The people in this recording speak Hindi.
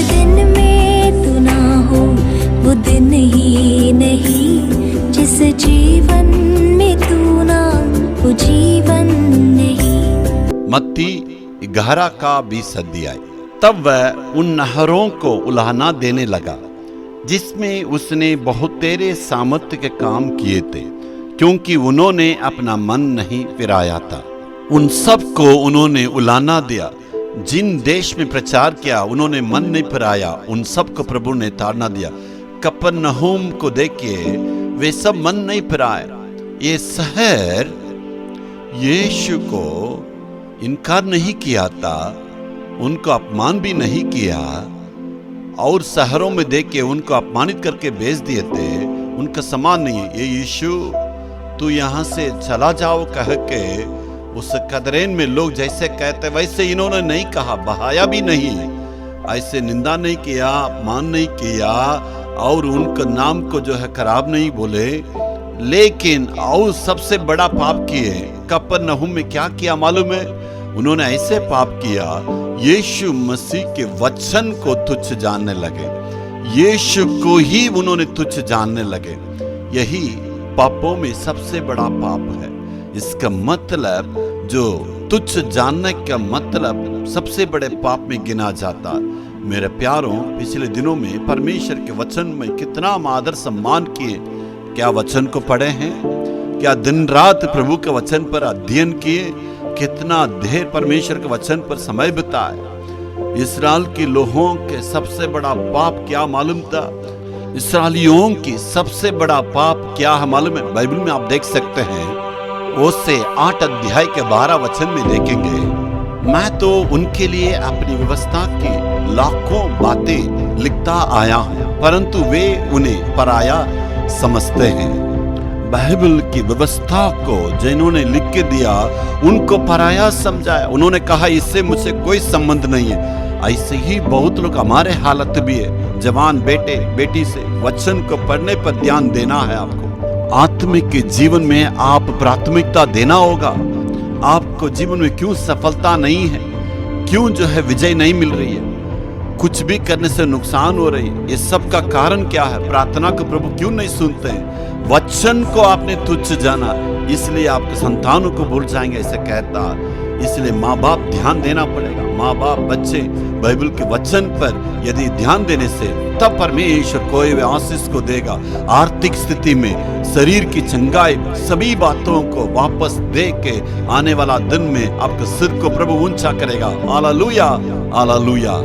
दिन में तू ना हो वो दिन ही नहीं, जिस जीवन में तू ना वो जीवन नहीं। मत्ती 11 का 20 अध्याय। तब वह उन नहरों को उलाहना देने लगा जिसमें उसने बहुतेरे सामर्थ्य के काम किए थे, क्योंकि उन्होंने अपना मन नहीं फिराया था। उन सब को उन्होंने उलाहना दिया। जिन देश में प्रचार किया उन्होंने मन नहीं फिराया, उन सब को प्रभु ने ताड़ना दिया। कफरनहूम को देखिए, वे सब मन नहीं फिराए। ये शहर यीशु को इनकार नहीं किया था, उनको अपमान भी नहीं किया, और शहरों में देख के उनको अपमानित करके भेज दिए थे। उनका समान नहीं है। ये यीशु तू यहाँ से चला जाओ कह के उस कदरेन में लोग जैसे कहते वैसे इन्होंने नहीं कहा, बहाया भी नहीं, ऐसे निंदा नहीं किया, अपमान नहीं किया, और उनका नाम को जो है खराब नहीं बोले। लेकिन और सबसे बड़ा पाप किए। कफरनहूम में क्या किया मालूम है? उन्होंने ऐसे पाप किया, यीशु मसीह के वचन को तुच्छ जानने लगे, यीशु को ही उन्होंने तुच्छ जानने लगे। यही पापों में सबसे बड़ा पाप है। इसका मतलब जो तुच्छ जानने का मतलब सबसे बड़े पाप में गिना जाता। मेरे प्यारों, पिछले दिनों में परमेश्वर के वचन में कितना हम आदर सम्मान किए। क्या वचन को पढ़े हैं? क्या दिन रात प्रभु के वचन पर अध्ययन किए? कितना देर परमेश्वर के वचन पर समय बिताए? इस्राएल के लोगों के सबसे बड़ा पाप क्या मालूम था? इस्राएलियों की सबसे बड़ा पाप क्या है मालूम है? बाइबल में आप देख सकते हैं, उससे 8 अध्याय के 12 वचन में देखेंगे, मैं तो उनके लिए अपनी व्यवस्था की लाखों बातें लिखता आया हूं, परंतु वे उन्हें पराया समझते हैं। बाइबल की व्यवस्था को जिन्होंने लिख के दिया उनको पराया समझाया। उन्होंने कहा इससे मुझसे कोई संबंध नहीं है। ऐसे ही बहुत लोग हमारे हालत भी है। जवान बेटे बेटी से वचन को पढ़ने पर ध्यान देना है। आपको आत्मिक के जीवन में आप प्राथमिकता देना होगा। आपको जीवन में क्यों सफलता नहीं है, क्यों जो है विजय नहीं मिल रही है, कुछ भी करने से नुकसान हो रही है, ये सब का कारण क्या है? प्रार्थना को प्रभु क्यों नहीं सुनते हैं? वचन को आपने तुच्छ जाना, इसलिए आपके संतानों को भूल जाएंगे, ऐसे कहता। इसलिए माँ बाप ध्यान देना पड़ेगा। माँ बाप बच्चे बाइबल के वचन पर यदि ध्यान देने से तब परमेश्वर कोई भी आशीष को देगा। आर्थिक स्थिति में, शरीर की चंगाई, सभी बातों को वापस दे के आने वाला दिन में आपके सिर को प्रभु ऊंचा करेगा। Hallelujah, hallelujah.